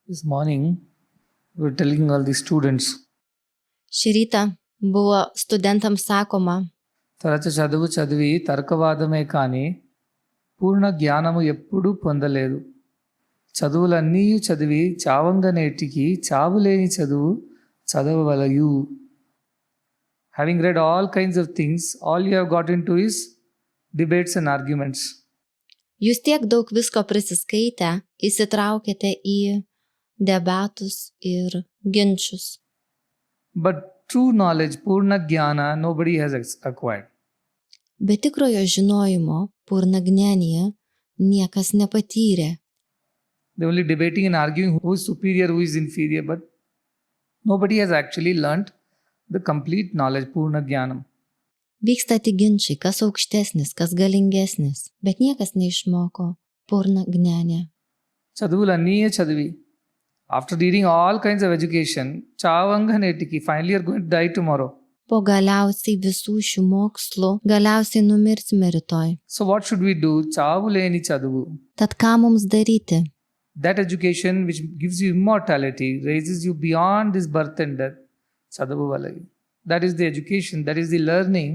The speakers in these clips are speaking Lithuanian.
This morning, we were telling all the students, Šį rytą buvo studentams sakoma, తరచు చదువు చదివి తర్కవాదమే కానీ పూర్ణ జ్ఞానము ఎప్పుడూ పొందలేదు. చదువులన్నీ చదివి చావంగనేటికి చావులేని చదువు చదవవలయు. Having read all kinds of things, all you have got into is debates and arguments. jūs tiek daug visko prisiskaitę, įsitraukėte į debatus ir ginčius. But true knowledge, purna jnana, nobody has acquired. Bet tikrojo žinojimo, purnagnenija, niekas nepatyrė. They're only debating and arguing who is superior, who is inferior, but nobody has actually learnt the complete knowledge, purna jnanam. Vyksta tik ginčiai, kas aukštesnis, kas galingesnis, bet niekas neišmoko purnagnenė. చదువులన్నీ చదివి after reading all kinds of education, చావంగనేటికి finally you are going to die tomorrow. Po galiausiai visų šių mokslų, galiausiai numirsime rytoj. So what should we do? చావులేని చదువు. Tad ką mums daryti? That education which gives you immortality, raises you beyond this birth and death. చదువు వలయి. That is the education, that is the learning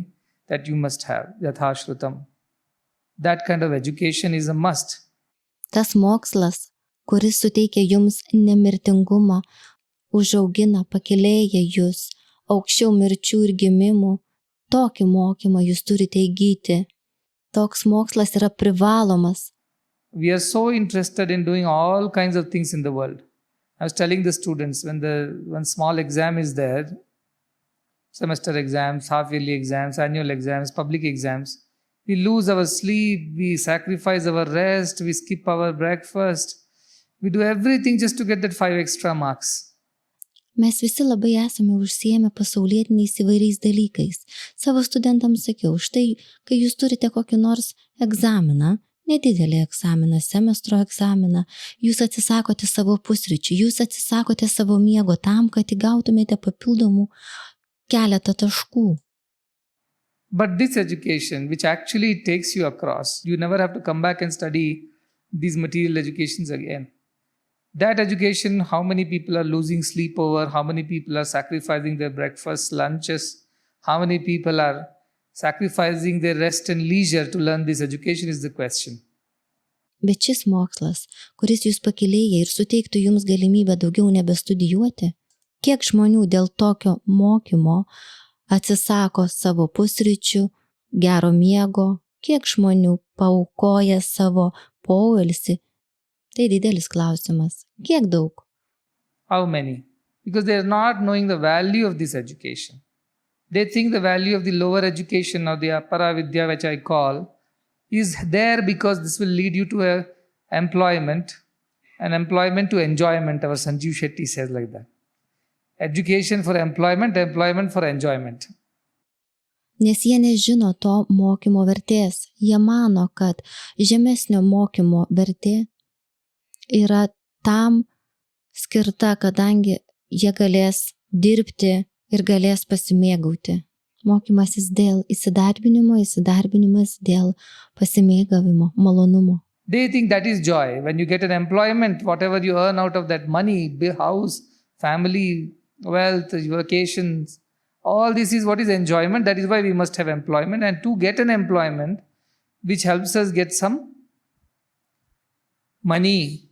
that you must have. Yathashrutam. That kind of education is a must. Tas mokslas, kuris suteikia jums nemirtingumą, užaugina, pakylėja jūs aukščiau mirčių ir gimimų, tokį mokymą jūs turite įgyti. Toks mokslas yra privalomas. We are so interested in doing all kinds of things in the world. I was telling the students when small exam is there, semester exams, half-yearly exams, annual exams, public exams, we lose our sleep, we sacrifice our rest, we skip our breakfast, we do everything just to get that 5 extra marks. Mes visi labai esame užsiėmę pasaulietiniais įvairiais dalykais. Savo studentams sakiau, štai, kai jūs turite kokį nors egzaminą, nedidelį egzaminą, semestro egzaminą, jūs atsisakote savo pusryčių, jūs atsisakote savo miego tam, kad įgautumėte papildomų keletą taškų. But this education, which actually takes you across, you never have to come back and study these material educations again. That education, how many people are losing sleep over, how many people are sacrificing their breakfast, lunches, how many people are sacrificing their rest and leisure to learn this education is the question. Bet šis mokslas, kuris jūs pakylėja ir suteiktų jums galimybę daugiau nebestudijuoti, kiek žmonių dėl tokio mokymo atsisako savo pusryčių, gero miego, kiek žmonių paaukoja savo poilsį, tai didelis klausimas. Kiek daug? How many? Because they are not knowing the value of this education. They think the value of the lower education or the Apara Vidya, which I call, is there because this will lead you to an employment to enjoyment. Our Sanjeev Shetty says like that. Education for employment, employment for enjoyment. Nes jie nežino to mokymo vertės. Jie mano, kad žemesnio mokymo vertė yra tam skirta, kadangi jie galės dirbti ir galės pasimėgauti. Mokymasis dėl įsidarbinimo, įsidarbinimas dėl pasimėgavimo, malonumo. They think that is joy. When you get an employment, whatever you earn out of that money, big house, family, wealth, vacations, all this is what is enjoyment. That is why we must have employment. And to get an employment, which helps us get some money.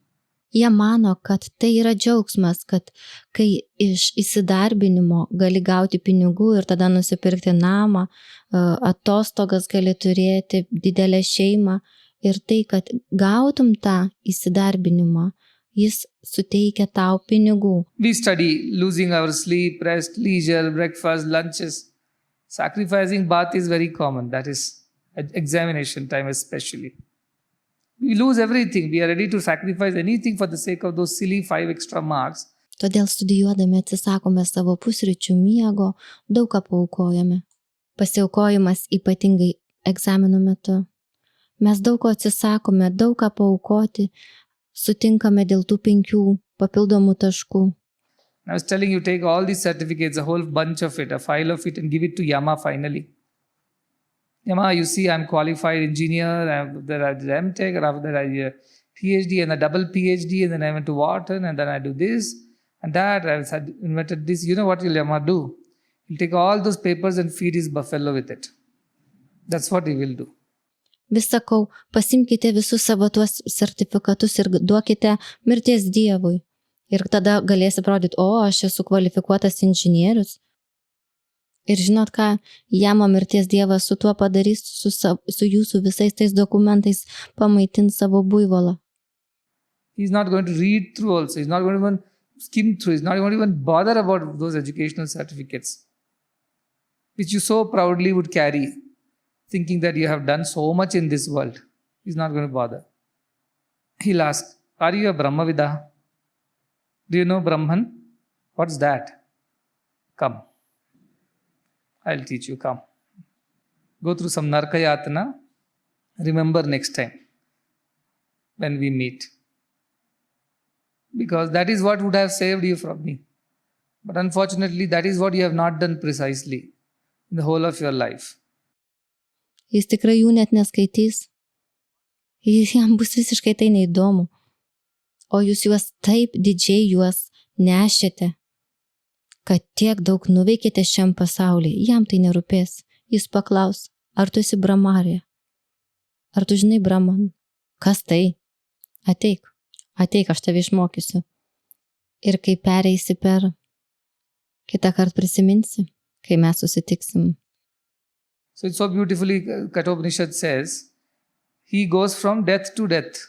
Jie mano, kad tai yra džiaugsmas, kad kai iš įsidarbinimo gali gauti pinigų ir tada nusipirkti namą, atostogas gali turėti, didelę šeimą ir tai, kad gautum tą įsidarbinimą, jis suteikia tau pinigų. We study losing our sleep, rest, leisure, breakfast, lunches. Sacrificing bath is very common. That is examination time especially. We lose everything. We are ready to sacrifice anything for the sake of those silly 5 extra marks. Todėl studijuodami atsisakome savo pusryčių, miego, daug ką paaukojame. Pasiaukojimas ypatingai egzaminų metu. Mes daug ko atsisakome, daug ką paaukoti, sutinkame dėl tų 5 papildomų taškų. I was telling you, take all these certificates, a whole bunch of it, a file of it, and give it to Yama finally. Yama, you see, I'm qualified engineer, after that I did MTech, after that I PhD and a double PhD, and then I went to Wharton, and then I do this and that. I had invented this. You know what will Yama do? He'll take all those papers and feed his buffalo with it. That's what he will do. Vis sakau, pasimkite visus savo tuos sertifikatus ir duokite mirties Dievui. Ir tada galėsi parodyti, o, aš esu kvalifikuotas inžinierius. Ir žinot ką, Jamo mirties Dievas su tuo padarys, su jūsų visais tais dokumentais pamaitins savo buivolą. He's not going to read through also. He's not going to even skim through. He's not going to even bother about those educational certificates, which you so proudly would carry, thinking that you have done so much in this world. He's not going to bother. He'll ask, are you a Brahmavida? Do you know Brahman? What's that? Come. I'll teach you. Come. Go through some Narkayatana. Remember next time when we meet. Because that is what would have saved you from me. But unfortunately, that is what you have not done precisely in the whole of your life. Jis tikrai jų net neskaitys. Jam bus visiškai tai neįdomu. O jūs juos taip didžiai juos nešėte, kad tiek daug nuveikėte šiam pasaulyje, jam tai nerūpės. Jis paklaus, ar tu esi Brahmarija? Ar tu žinai Brahman? Kas tai? Ateik, aš tave išmokysiu. Ir kai pereisi per, kitą kartą prisiminsi, kai mes susitiksim. So it's so beautifully, Kathopanishad says, he goes from death to death.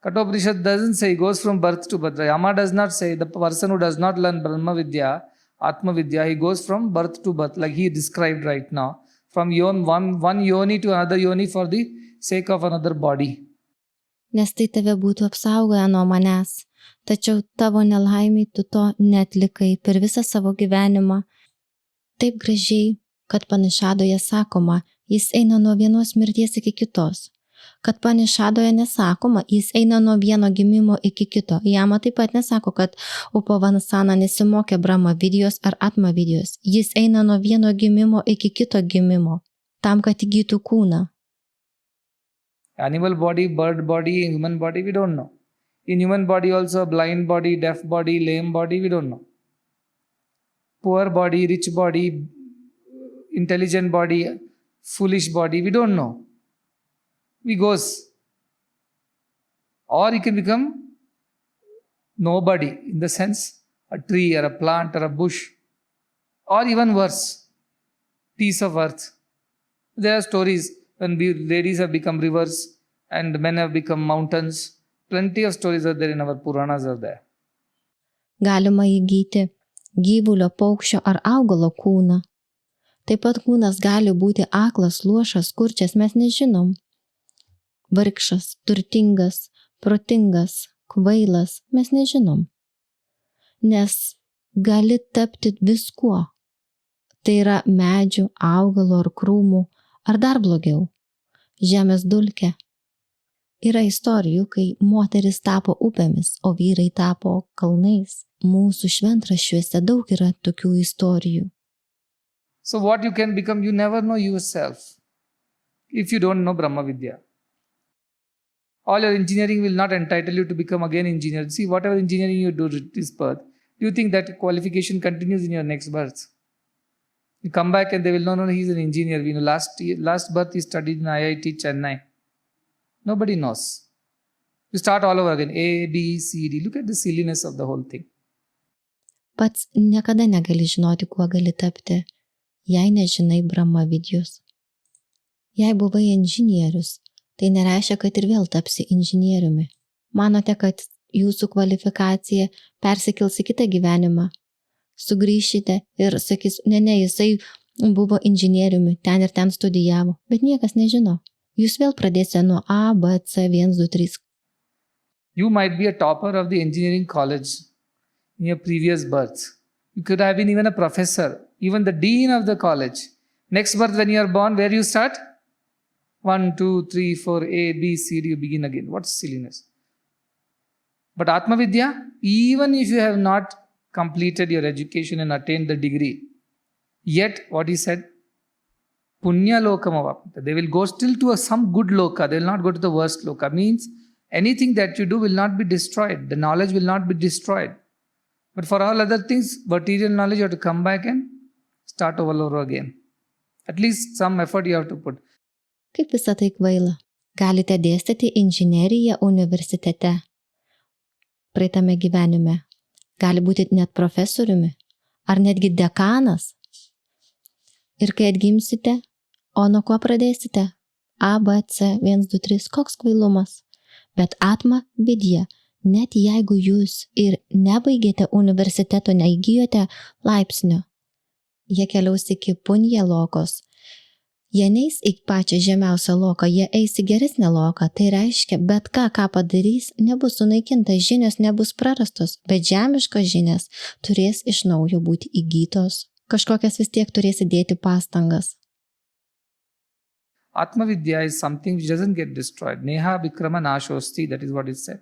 Kathopanishad doesn't say he goes from birth to birth. Yama does not say the person who does not learn Brahma Vidya, Atma Vidya, he goes from birth to birth, like he described right now, from one yoni to another yoni for the sake of another body. Nes tai tave būtų apsaugoję nuo manęs, tačiau tavo nelaimiai tu to netlikai per visą savo gyvenimą. Taip gražiai, kad Panišadoje sakoma, jis eina nuo vienos mirties iki kitos. Kad Panišadoje nesakoma, jis eina nuo vieno gimimo iki kito. Jama taip pat nesako, kad Upavanasana nesimokė Brahma Vidyos ar Atma Vidyos. Jis eina nuo vieno gimimo iki kito gimimo, tam, kad įgytų kūną. Animal body, bird body, human body, we don't know. In human body also, blind body, deaf body, lame body, we don't know. Poor body, rich body, intelligent body, foolish body, we don't know. We goes. Or he can become nobody, in the sense a tree or a plant or a bush. Or even worse, piece of earth. There are stories when ladies have become rivers and men have become mountains. Plenty of stories are there in our Puranas are there. Galima įgyti gyvulio, paukščio ar augalo kūną. Taip pat kūnas gali būti aklas, luošas, kurčias, mes nežinom. Vargšas, turtingas, protingas, kvailas, mes nežinom. Nes gali tapti viskuo. Tai yra medžių, augalo ar krūmų, ar dar blogiau, žemės dulkė. Yra istorijų, kai moteris tapo upėmis, o vyrai tapo kalnais. Mūsų šventraščiuose daug yra tokių istorijų. So what you can become, you never know yourself if you don't know Brahma Vidya. All your engineering will not entitle you to become again engineer. See, whatever engineering you do this birth, do you think that qualification continues in your next birth? You come back and they will know, no, he's an engineer. We know last birth he studied in IIT Chennai. Nobody knows. You start all over again. A, B, C, D. Look at the silliness of the whole thing. Pats niekada negali žinoti, kuo gali tapti, jei nežinai Brahma Vidyos. Jei buvai inžinierius, tai nereiškia, kad ir vėl tapsi inžinieriumi. Manote, kad jūsų kvalifikacija persikels į kitą gyvenimą. Sugrįšite ir sakys, ne, jisai buvo inžinieriumi, ten ir ten studijavo, bet niekas nežino. Jūs vėl pradėsite nuo A, B, C, 1, 2, 3. You might be a topper of the engineering college in your previous birth. You could have been even a professor, even the dean of the college. Next birth when you are born, where you start? 1, 2, 3, 4, A, B, C, D, you begin again. What silliness. But Atma Vidya, even if you have not completed your education and attained the degree, yet what he said, Punya lokam avapnita. They will go still to some good loka. They will not go to the worst loka. Means Anything that you do will not be destroyed. The knowledge will not be destroyed. But for all other things, material knowledge, you have to come back and start all over again. At least some effort you have to put. Kaip visą tai kvaila? Galite dėstyti inžineriją universitete. Praeitame gyvenime. Gali būti net profesoriumi. Ar netgi dekanas. Ir kai atgimsite, o nuo ko pradėsite? A, B, C, 1, 2, 3. Koks kvailumas? Bet atma vidya. Net jeigu jūs ir nebaigėte universiteto, neįgijote laipsnio, jie keliaus iki punje lokos. Jie neis į pačią žemiausią loką, jie eis į geresnę loką. Tai reiškia, bet ką padarys, nebus sunaikintas, žinios nebus prarastos, bet žemiškos žinios turės iš naujo būti įgytos. Kažkokias vis tiek turės įdėti pastangas. Atma Vidya is something which doesn't get destroyed. Neha Vikrama Nashosti, that is what is said.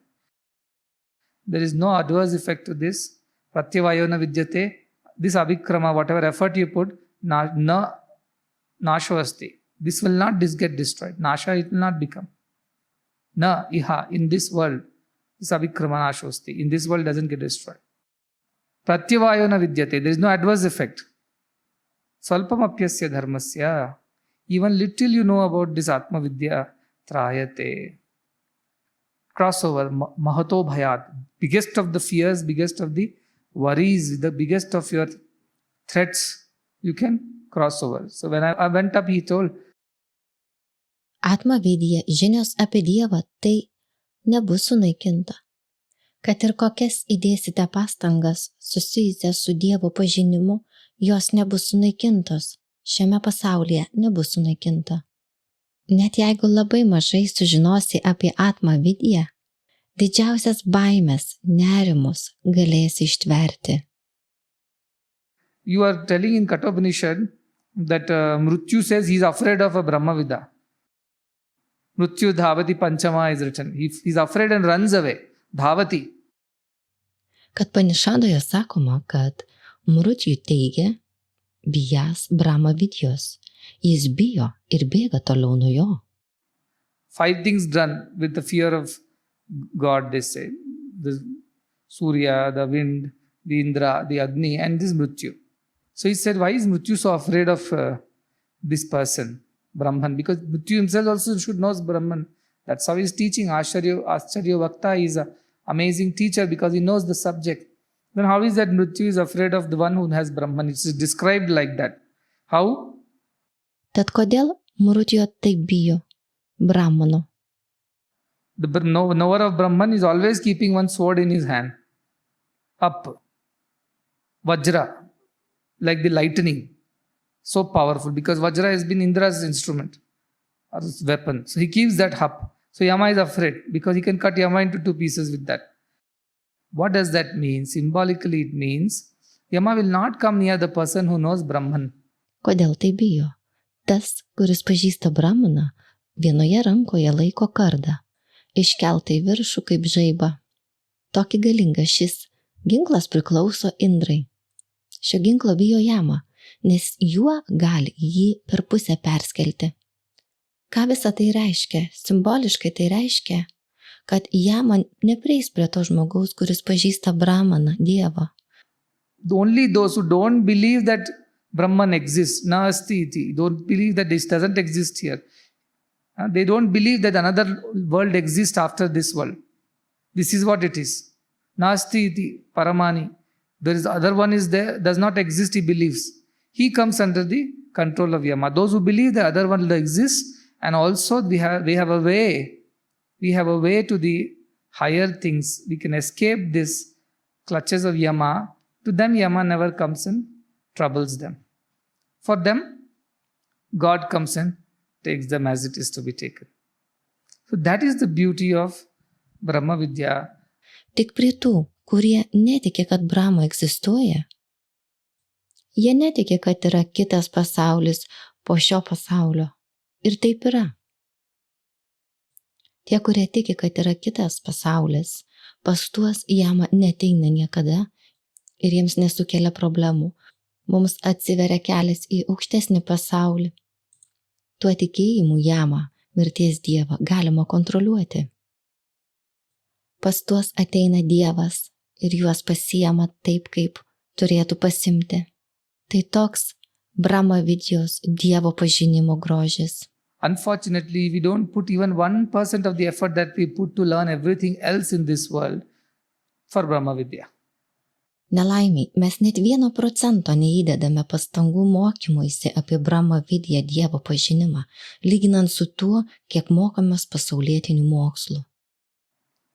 There is no adverse effect to this. Pratyavayona Vidyate, this Abhikrama, whatever effort you put, na Nashosti. This will not get destroyed. Nasha it will not become. Na iha, in this world, this Abhikrama Nashosti. In this world doesn't get destroyed. Pratyavayona Vidyate, there is no adverse effect. Swalpam apyasya dharmasya. Even little you know about this Atma Vidya, trayate. Crossover, mahato bhayat. Biggest of the fears, biggest of the worries, the biggest of your threats, you can cross over. So when I went up, he told, Atma vidya, žinios apie Dievą, tai nebus sunaikinta. Kad ir kokias įdėsite pastangas susijusias su Dievo pažinimu, jos nebus sunaikintos. Šiame pasaulyje nebus sunaikinta. Net jeigu labai mažai sužinosi apie Atma Vidya, didžiausias baimės, nerimus galėsi ištverti. You are telling in Kathopanishad that Mrityu says he is afraid of a Brahmavida. Mrityu Dhavati Panchama is written. He is afraid and runs away. Dhavati. Katpanišadoje sakoma, kad Mrityu teigia, bijęs Brahma Vidyos. Jis bijo ir bėga toliau nuo jo. 5 things done with the fear of God, they say. The Surya, the wind, the Indra, the Agni, and this Mrityu. So he said, why is Mrityu so afraid of this person, Brahman? Because Mrityu himself also should know Brahman. That's how he's teaching. Acharya Bhakta is an amazing teacher because he knows the subject. Then how is that Mrityu is afraid of the one who has Brahman? It's described like that. How? Tad kodėl Mrityu taip bijo Brahmano? The knower of Brahman is always keeping one sword in his hand. Up. Vajra. Like the lightning. So powerful because Vajra has been Indra's instrument or weapon. So he keeps that up. So Yama is afraid because he can cut Yama into 2 pieces with that. What does that mean? Symbolically it means Yama will not come near the person who knows Brahman. Kodėl tai bijo? Tas, kuris pažįsta Brahmaną, vienoje rankoje laiko kardą, iškeltą į viršų kaip žaibą. Tokį galingą šis ginklas priklauso Indrai. Šio ginklo bijo Yama, nes juo gali jį per pusę perskelti. Ką visą tai reiškia? Simboliškai tai reiškia, kad Yama neprieis prie to žmogaus, kuris pažįsta Brahmaną, Dievą. Only those who don't believe that Brahman exists, na asti iti, don't believe that this doesn't exist here. They don't believe that another world exists after this world. This is what it is. Na asti iti, paramani. There is other one is there, does not exist, he believes. He comes under the control of Yama. Those who believe the other one exists, and also we have a way. We have a way to the higher things. We can escape this clutches of Yama. To them, Yama never comes and troubles them. For them, God comes and takes them as it is to be taken. So that is the beauty of Brahma Vidya. Tik prie tų, kurie netiki, kad Brahma egzistuoja, jie netiki, kad yra kitas pasaulis po šio pasaulio. Ir taip yra. Tie, kurie tiki, kad yra kitas pasaulis, pas tuos Yama neteina niekada ir jiems nesukelia problemų. Mums atsiveria kelias į aukštesnį pasaulį. Tuo tikėjimu Yama, mirties dievą, galima kontroliuoti. Pas tuos ateina Dievas ir juos pasiema taip, kaip turėtų pasimti. Tai toks Brahma Vidyos Dievo pažinimo grožis. Unfortunately, we don't put even 1% of the effort that we put to learn everything else in this world for Brahma Vidya. Nelaimiai, mes net 1% neįdedame pastangų mokymuisi apie Brahma Vidya Dievo pažinimą, lyginant su tuo, kiek mokomės pasaulietinių mokslų.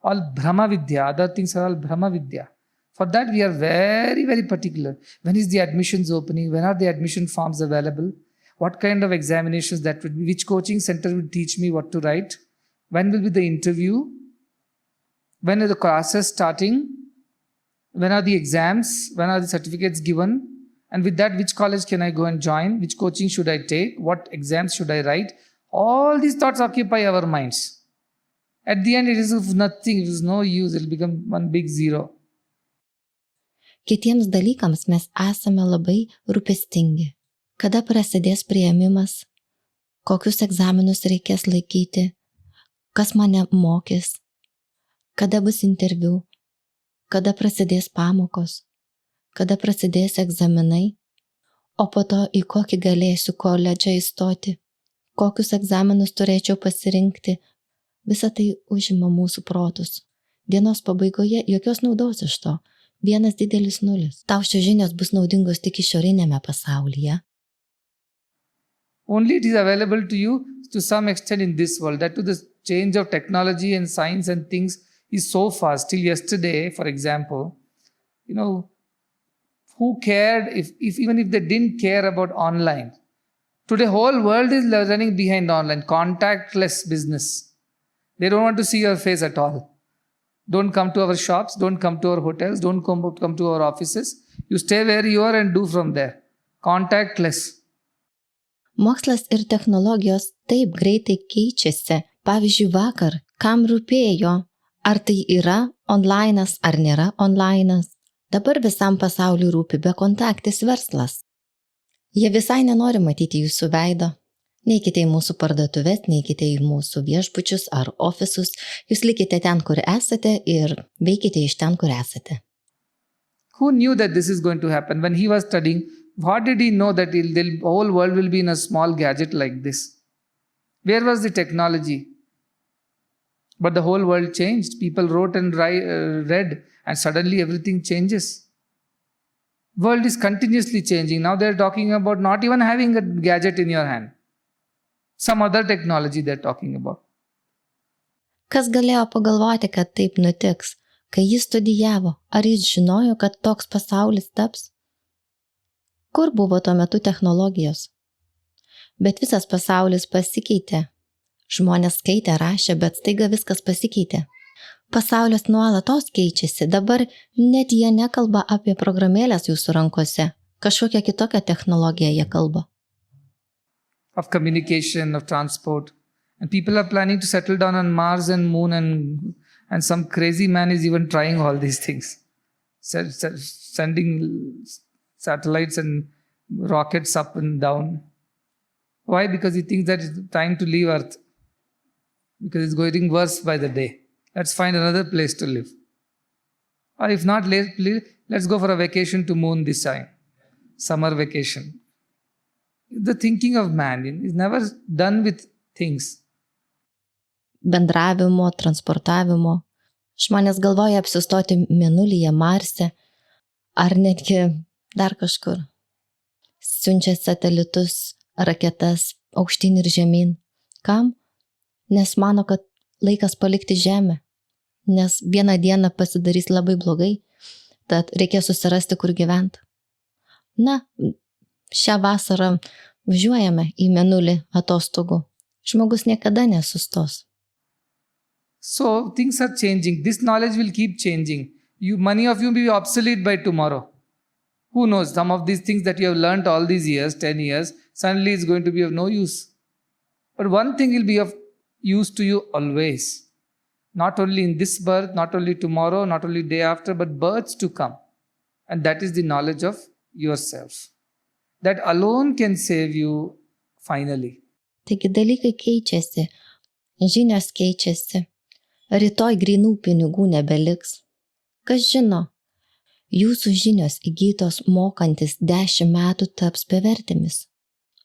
All Brahma Vidya, other things are all Brahma Vidya. For that we are very, very particular. When is the admissions opening? When are the admission forms available? What kind of examinations that would be? Which coaching center will teach me what to write? When will be the interview? When are the classes starting? When are the exams? When are the certificates given? And with that, which college can I go and join? Which coaching should I take? What exams should I write? All these thoughts occupy our minds. At the end, it is of nothing. It is no use. It will become one big zero. Kitiems dalykams mes esame labai rūpestingi. Kada prasidės priėmimas? Kokius egzaminus reikės laikyti? Kas mane mokys? Kada bus interviu? Kada prasidės pamokos? Kada prasidės egzaminai? O po to į kokį galėsiu koledžą įstoti? Kokius egzaminus turėčiau pasirinkti? Visa tai užima mūsų protus. Dienos pabaigoje jokios naudos iš to. Vienas didelis nulis. Tau šios žinios bus naudingos tik išorinėme pasaulyje. Only it is available to you to some extent in this world. That to the change of technology and science and things is so fast. Till yesterday, for example, who cared if even if they didn't care about online? Today, whole world is running behind online, contactless business. They don't want to see your face at all. Don't come to our shops, don't come to our hotels, don't come to our offices. You stay where you are and do from there. Contactless. Mokslas ir technologijos taip greitai keičiasi. Pavyzdžiui, vakar, kam rūpėjo, ar tai yra online'as ar nėra online'as. Dabar visam pasauliu rūpi bekontaktis verslas. Jie visai nenori matyti jūsų veido. Neikite į mūsų parduotuvės, neikite į mūsų viešbučius ar ofisus. Jūs likite ten, kur esate ir veikite iš ten, kur esate. Who knew that this is going to happen? When he was studying, what did he know that the whole world will be in a small gadget like this? Where was the technology? But the whole world changed. People wrote and read, and suddenly everything changes. World is continuously changing. Now they are talking about not even having a gadget in your hand. Some other technology they're talking about. Kas galėjo pagalvoti, kad taip nutiks? Kai jis studijavo, ar jis žinojo, kad toks pasaulis taps? Kur buvo tuo metu technologijos? Bet visas pasaulis pasikeitė. Žmonės skaitė, rašė, bet staiga viskas pasikeitė. Pasaulis nuolatos keičiasi. Dabar net jie nekalba apie programėlės jūsų rankose. Kažkokią kitokią technologiją jie kalba. Of communication, of transport. And people are planning to settle down on Mars and Moon, and some crazy man is even trying all these things. Sending satellites and rockets up and down. Why? Because he thinks that it's time to leave Earth. Because it's going worse by the day. Let's find another place to live. Or if not, let's go for a vacation to Moon this time. Summer vacation. The thinking of man is never done with things. Bendravimo, transportavimo. Žmonės galvoja apsistoti Mėnulyje, Marse, ar netgi dar kažkur. Siunčia satelitus, raketas aukštyn ir žemyn. Kam? Nes mano, kad laikas palikti Žemę. Nes vieną dieną pasidarys labai blogai, tad reikės susirasti, kur gyventi. Na, šią vasarą važiuojame į Mėnulį atostogų. Žmogus niekada nesustos. So things are changing. This knowledge will keep changing. Many of you will be obsolete by tomorrow. Who knows? Some of these things that you have learned all these years, 10 years, suddenly it's going to be of no use. But one thing will be of use to you always. Not only in this birth, not only tomorrow, not only day after, but births to come. And that is the knowledge of yourself. That alone can save you finally. Taigi dalykai keičiasi, žinios keičiasi, Rytoj grinų pinigų nebeliks. Kas žino, jūsų žinios įgytos mokantis 10 metų taps bevertėmis.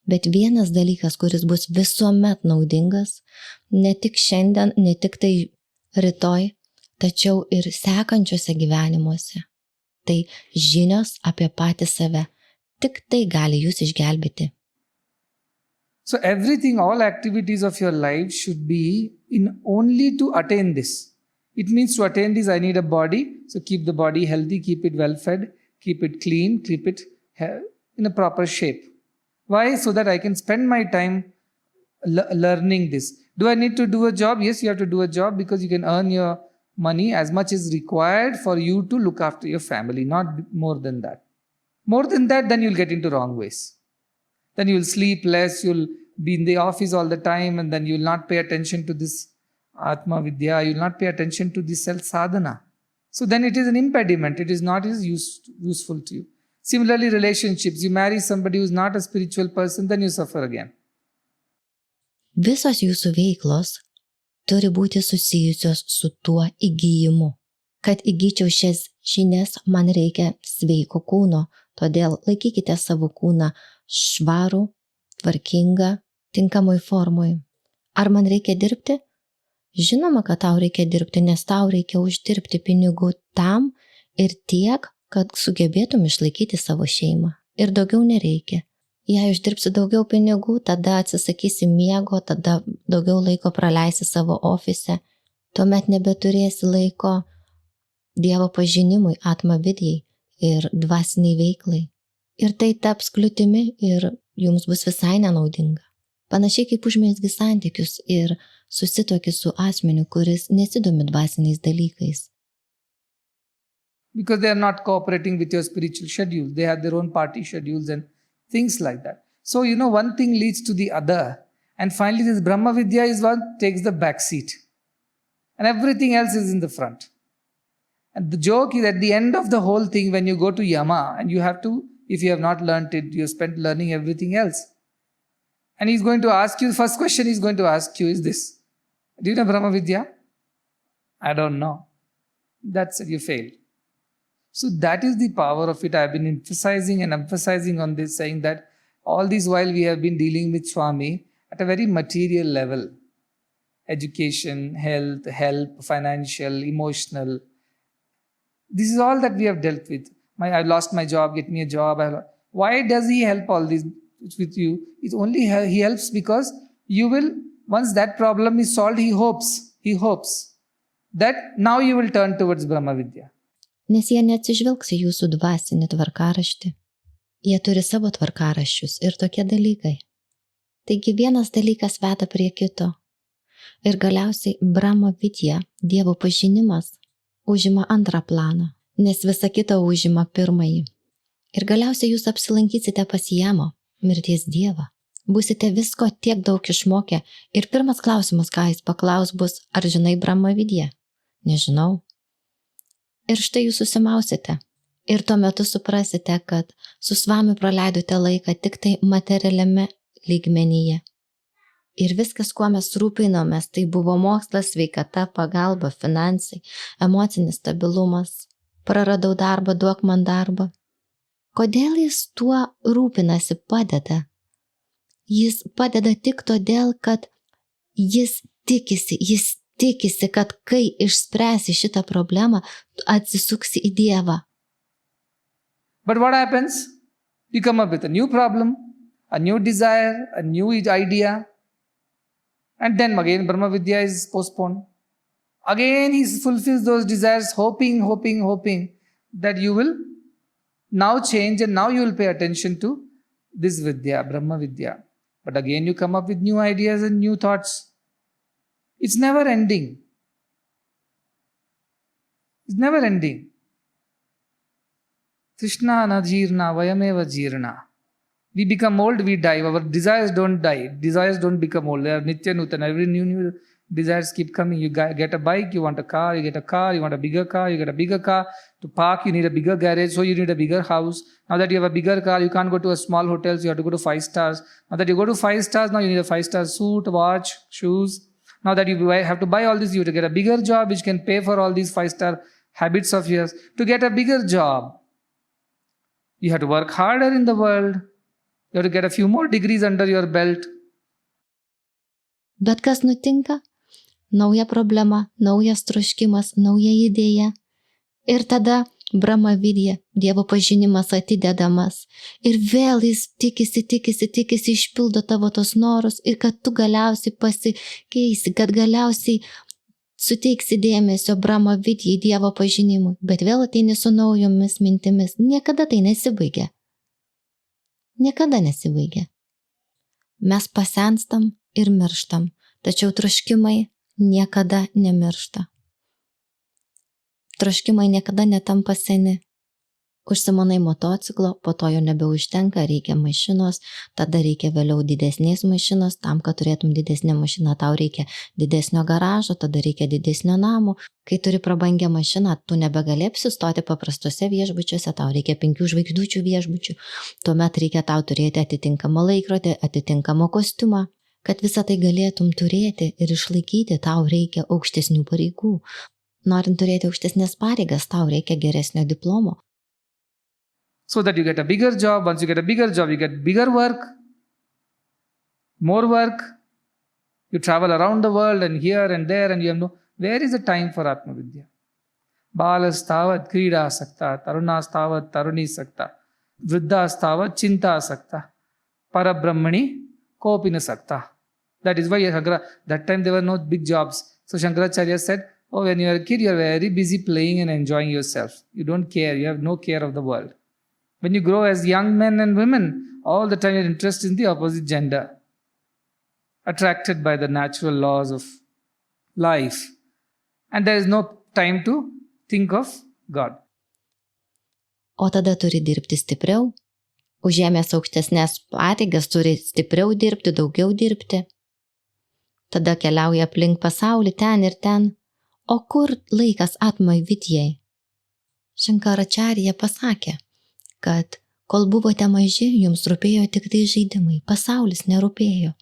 Bet vienas dalykas, kuris bus visuomet naudingas, ne tik šiandien, ne tik tai rytoj, tačiau ir sekančiuose gyvenimuose. Tai žinios apie patį save. Tik tai gali jūs išgelbėti. So everything, all activities of your life should be in only to attain this. It means to attain this, I need a body. So keep the body healthy, keep it well fed, keep it clean, keep it in a proper shape. Why? So that I can spend my time learning this. Do I need to do a job? Yes, you have to do a job because you can earn your money as much as required for you to look after your family, not more than that. More than that, then you'll get into wrong ways. Then you'll sleep less, you'll be in the office all the time, and then you'll not pay attention to this Atma Vidya, you'll not pay attention to this self sadhana. So then it is an impediment, it is not as useful to you. Similarly, relationships, you marry somebody who's not a spiritual person, then you suffer again. Visos jūsų veiklos turi būti susijusios su tuo įgyjimu. Kad įgyčiau šias žinias, man reikia sveiko kūno, todėl laikykite savo kūną švarų, tvarkingą, tinkamoj formoj. Ar man reikia dirbti? Žinoma, kad tau reikia dirbti, nes tau reikia uždirbti pinigų tam ir tiek, kad sugebėtum išlaikyti savo šeimą. Ir daugiau nereikia. Jei uždirbsi daugiau pinigų, tada atsisakysi miego, tada daugiau laiko praleisi savo ofise, tuomet nebeturėsi laiko Dievo pažinimui, Atma Vidjai ir dvasiniai veiklai. Ir tai taps kliūtimi ir jums bus visai nenaudinga. Panašiai kaip užmezgi santykius ir susituoki su asmeniu, kuris nesidomi dvasiniais dalykais. Because they are not cooperating with your spiritual schedule. They have their own party schedules and things like that. So, one thing leads to the other. And finally, this Brahma Vidya is what takes the back seat. And everything else is in the front. And the joke is at the end of the whole thing, when you go to Yama, and you have to, if you have not learnt it, you have spent learning everything else. And he's going to ask you, first question he's going to ask you is this. Do you know Brahma Vidya? I don't know. That's it, you failed. So that is the power of it. I've been emphasizing on this, saying that all this while we have been dealing with Swami at a very material level. Education, health, help, financial, emotional. This is all that we have dealt with. I lost my job, get me a job. Why does he help all this with you? It's only he helps because you will, once that problem is solved, he hopes that now you will turn towards Brahma Vidya. Nes jie neatsižvelgs į jūsų dvasinį tvarkaraštį. Jie turi savo tvarkaraščius ir tokie dalykai. Taigi vienas dalykas veda prie kito. Ir galiausiai Brahma Vidya, Dievo pažinimas, užima antrą planą, nes visa kita užima pirmąjį. Ir galiausiai jūs apsilankysite pas Jamą, mirties Dievą. Būsite visko tiek daug išmokę ir pirmas klausimas, ką jis paklaus, bus, ar žinai Brahma Vidya? Nežinau. Ir štai jūs susimausite. Ir tuo metu suprasite, kad su Svami praleidote laiką tik tai materialiame lygmenyje. Ir viskas, kuo mes rūpinomės, tai buvo mokslas, sveikata, pagalba, finansai, emocinis stabilumas. Praradau darbą, duok man darbą. Kodėl jis tuo rūpinasi, padeda? Jis padeda tik todėl, kad jis tikisi, kad kai išspręsi šitą problemą, atsisuksi į Dievą. But what happens? You come up with a new problem, a new desire, a new idea, and then again Brahma Vidya is postponed. Again he fulfills those desires, hoping that you will now change and now you will pay attention to this Vidya, Brahma Vidya. But again you come up with new ideas and new thoughts. It's never ending. It's never ending. Krishna na jirna, vayameva jirna. We become old, we die. Our desires don't die. Desires don't become old. They are nitya nutana. Every new desires keep coming. You get a bike, you want a car, you get a car, you want a bigger car, you get a bigger car. To park, you need a bigger garage, so you need a bigger house. Now that you have a bigger car, you can't go to a small hotel, so you have to go to 5 stars. Now that you go to 5 stars, now you need a 5-star suit, watch, shoes. Now that you have to buy all this, you have to get a bigger job which can pay for all these 5-star habits of yours. To get a bigger job, you have to work harder in the world. You have to get a few more degrees under your belt. Bet kas nutinka? Nauja problema, naujas troškimas, nauja idėja. Ir tada Brahma Vidya, Dievo pažinimas atidedamas. Ir vėl jis tikisi, išpildo tavo tos norus ir kad tu galiausiai pasikeisi, kad galiausiai suteiksi dėmesio Brahma Vidyai, Dievo pažinimui. Bet vėl ateini su naujomis mintimis. Niekada tai nesibaigia. Niekada nesibaigia. Mes pasenstam ir mirštam, tačiau troškimai niekada nemiršta. Troškimai niekada netampa seni. Užsimanai motociklo, po to jo nebeužtenka, reikia mašinos, tada reikia vėliau didesnės mašinos, tam, kad turėtum didesnę mašiną, tau reikia didesnio garažo, tada reikia didesnio namo. Kai turi prabangią mašiną, tu nebegali apsistoti paprastose viešbučiuose, tau reikia 5 žvaigždučių viešbučių, tuomet reikia tau turėti atitinkamą laikrodį, atitinkamą kostiumą. Kad visą tai galėtum turėti ir išlaikyti, tau reikia aukštesnių pareigų. Norint turėti aukštesnės pareigas, tau reikia geresnio diplomo. So that you get a bigger job. Once you get a bigger job, you get bigger work, more work. You travel around the world and here and there and you have no... Where is the time for Atma Vidya? Balastavat krida sakta, tarunastavat taruni sakta, vriddhastavat chinta sakta, parabrahmani kopina sakta. That is why that time there were no big jobs. So Shankaracharya said, oh, when you are a kid, you are very busy playing and enjoying yourself. You don't care. You have no care of the world. When you grow as young men and women, all the time your interest in the opposite gender, attracted by the natural laws of life. And there is no time to think of God. O tada turi dirbti stipriau. Užėmęs aukštesnės pareigas turi stipriau dirbti, daugiau dirbti. Tada keliauja aplink pasaulį ten ir ten. O kur laikas Atma Vidyai? Shankaracharya pasakė, kad kol buvote maži, jums rūpėjo tik tai žaidimai, pasaulis nerūpėjo.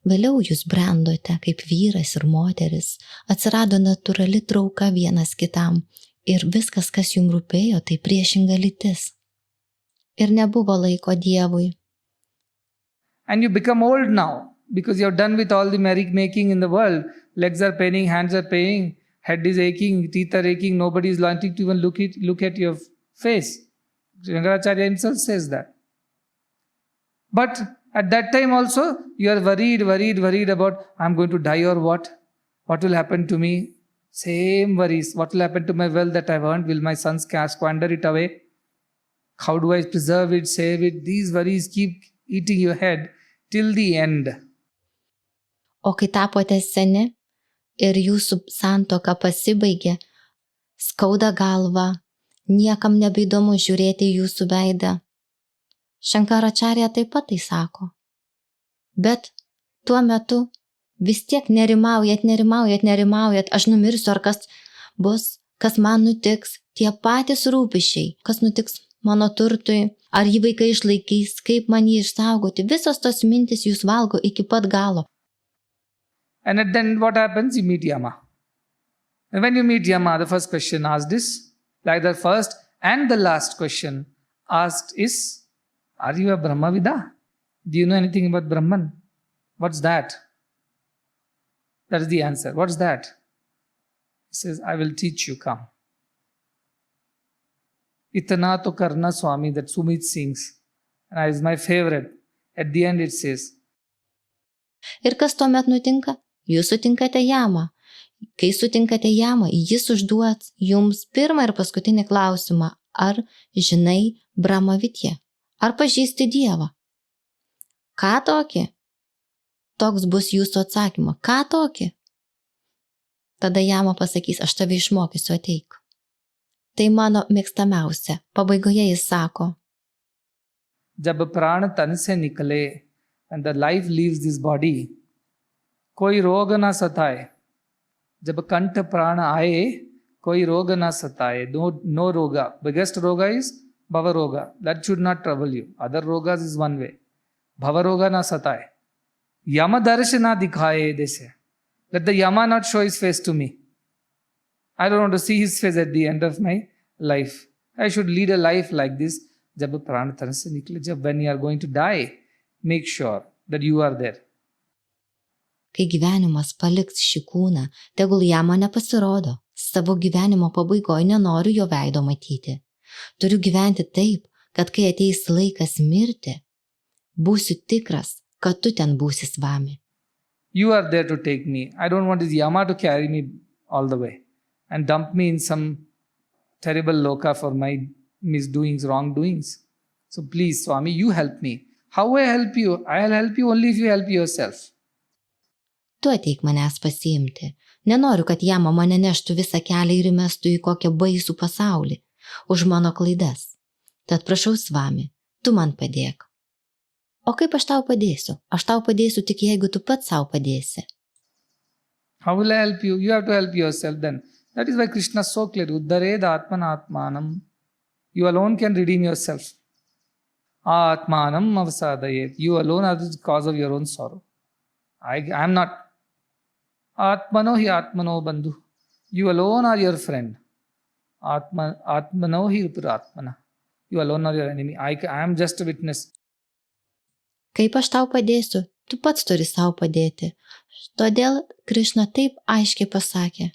Vėliau jūs brendote kaip vyras ir moteris, atsirado natūrali trauka vienas kitam ir viskas, kas jums rūpėjo, tai priešinga lytis. Ir nebuvo laiko Dievui. And you become old now because you are done with all the merrymaking in the world. Legs are paining, hands are paining, head is aching, teeth are aching, nobody is wanting to even look at your face. Shankaracharya himself says that. But at that time also, you are worried about, I'm going to die or what? What will happen to me? Same worries. What will happen to my wealth that I've earned? Will my sons squander it away? How do I preserve it, save it? These worries keep eating your head till the end. O kai tapote seni ir jūsų santuoka pasibaigė, skauda galva, niekam nebeįdomu žiūrėti jūsų veidą. Shankaracharya taip pat tai sako. Bet tuo metu vis tiek nerimaujat, aš numirsiu ar kas bus, kas man nutiks, tie patys rūpesčiai, kas nutiks mano turtui, ar jį vaikai išlaikys, kaip man jį išsaugoti, visos tos mintis jūs valgo iki pat galo. And then what happens? You meet Yama. And when you meet Yama, the first question asked is, like the first and the last question asked is, are you a Brahmavida? Do you know anything about Brahman? What's that? That is the answer. What's that? He says, I will teach you, come. Itana to Karna Swami, that Sumit sings. And is my favorite. At the end it says. Ir kas tuomet nutinka? Jūs sutinkate Jamą. Kai sutinkate Jamą, jis užduos jums pirmą ir paskutinį klausimą. Ar žinai Brahma Vidya? Ar pažįsti Dievą? Ką tokį? Toks bus jūsų atsakymo. Ką tokį? Tada Jama pasakys, aš tave išmokysiu, ateik. Tai mano mėgstamiausia. Pabaigoje jis sako. Jab prana tan se nikale, and the life leaves this body, koi roga na sataye. Jab kanta prana aaye, koi roga na sataye. No roga. Biggest roga is bhava roga. That should not trouble you. Other rogas is one way. Bhava roga na sataye. Yama darshana dikhaye dese. Let the Yama not show his face to me. I don't want to see his face at the end of my life. I should lead a life like this. जब प्राण तन से निकले, जब when you are going to die, make sure that you are there. Kai gyvenimas paliks šį kūną, tegul jam nepasirodo. Savo gyvenimo pabaigoje nenoriu jo veido matyti. Turiu gyventi taip, kad kai ateis laikas mirti, būsiu tikras, kad tu ten būsi su vami. You are there to take me. I don't want this Yama to carry me all the way and dump me in some terrible loka for my misdoings, wrongdoings. So please, Swami, you help me. How will I help you? I'll help you only if you help yourself. Tu ateik manęs pasiimti. Nenoriu, kad jama mane neštų visą kelią ir įmestų į kokią baisų pasaulį už mano klaidas. Tad prašau, Svami, tu man padėk. O kaip aš tau padėsiu? Aš tau padėsiu tik jeigu tu pats savo padėsi. How will I help you? You have to help yourself then. That is why Krishna is so clear. Uddared atmanatmanam. You alone can redeem yourself. Atmanam avasadayet. You alone are the cause of your own sorrow. I am not. Atmano hi atmano bandhu. You alone are your friend. Atmano hi uparatmana. You alone are your enemy. I am just a witness. Kaip aš tau padėsiu, tu pats turi savo padėti. Todėl Krišna taip aiškiai pasakė.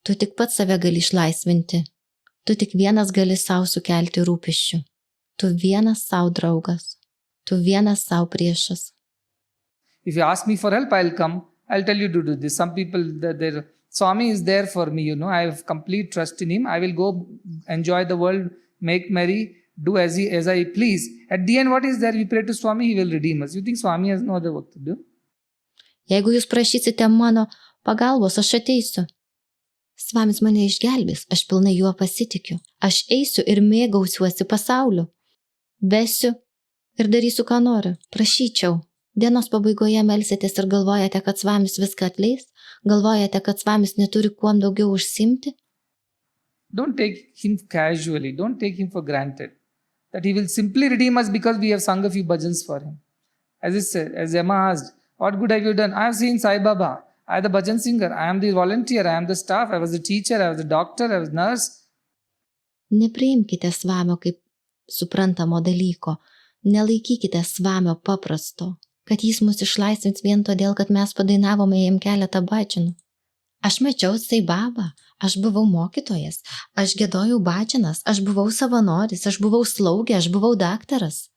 Tu tik pats save gali išlaisvinti. Tu tik vienas gali savo sukelti rūpesčių. Tu vienas savo draugas. Tu vienas savo priešas. If you ask me for help, I'll come. I'll tell you to do this. Some people, their Swami is there for me, I have complete trust in him. I will go enjoy the world, make merry, do as I please. At the end, what is there? We pray to Swami, he will redeem us. You think Swami has no other work to do? Jeigu jūs prašysite mano pagalbos, aš ateisiu. Svamis mane išgelbės, aš pilnai juo pasitikiu. Aš eisiu ir mėgausiuosi pasauliu. Vesiu ir darysiu, ką noriu. Prašyčiau. Dienos pabaigoje melsitės ir galvojate, kad Svamis viską atleis? Galvojate, kad Svamis neturi kuom daugiau užsimti? Don't take him casually. Don't take him for granted. That he will simply redeem us because we have sung a few bhajans for him. As I said, as Emma asked, what good have you done? I have seen Sai Baba. I am the bhajan singer. I am the volunteer. I am the staff. I was the teacher. I was the doctor. I was nurse. Nepriimkite Svamio kaip suprantamo dalyko. Nelaikykite Svamio paprasto. Kad jis mus išlaisvins vien todėl, kad mes padainavome jam keletą bhajanų. Aš mačiau Sai Babą, aš buvau mokytojas, aš giedojau bhajanas, aš buvau savanoris, aš buvau slaugė, aš buvau daktaras.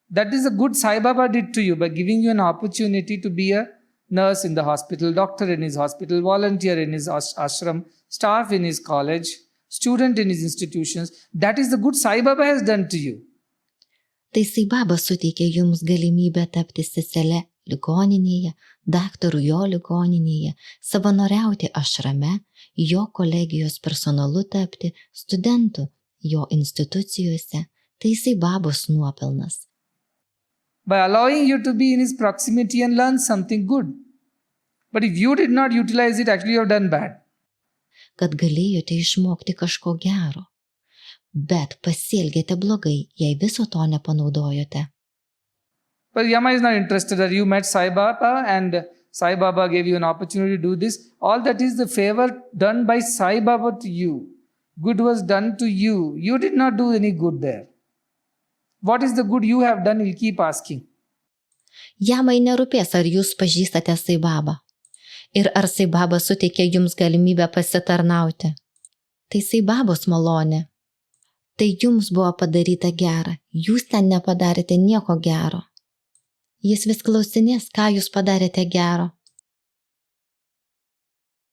That is a good Sai Baba did to you by giving you an opportunity to be a nurse in the hospital, doctor in his hospital, volunteer in his ashram, staff in his college, student in his institutions. That is the good Sai Baba has done to you. Tai Sai Baba suteikė jums galimybę tapti sesele ligoninėje, daktaru jo ligoninėje, savanoriauti ašrame, jo kolegijos personalu tapti, studentu jo institucijose. Tai Sai Babos nuopelnas. By allowing you to be in his proximity and learn something good. But if you did not utilize it, actually you have done bad. Kad galėjote išmokti kažko gero. Bet pasielgėte blogai, jei viso to nepanaudojote. But Yama is not interested that you met Sai Baba and Sai Baba gave you an opportunity to do this. All that is the favor done by Sai Baba to you. Good was done to you. You did not do any good there. What is the good you have done? He'll keep asking. Jamai nerūpės, ar jūs pažįstate Sai Babą. Ir ar Sai Baba suteikė jums galimybę pasitarnauti. Tai Sai Babos malonė. Tai jums buvo padaryta gera. Jūs ten nepadarėte nieko gero. Jis vis klausinės, ką jūs padarėte gero.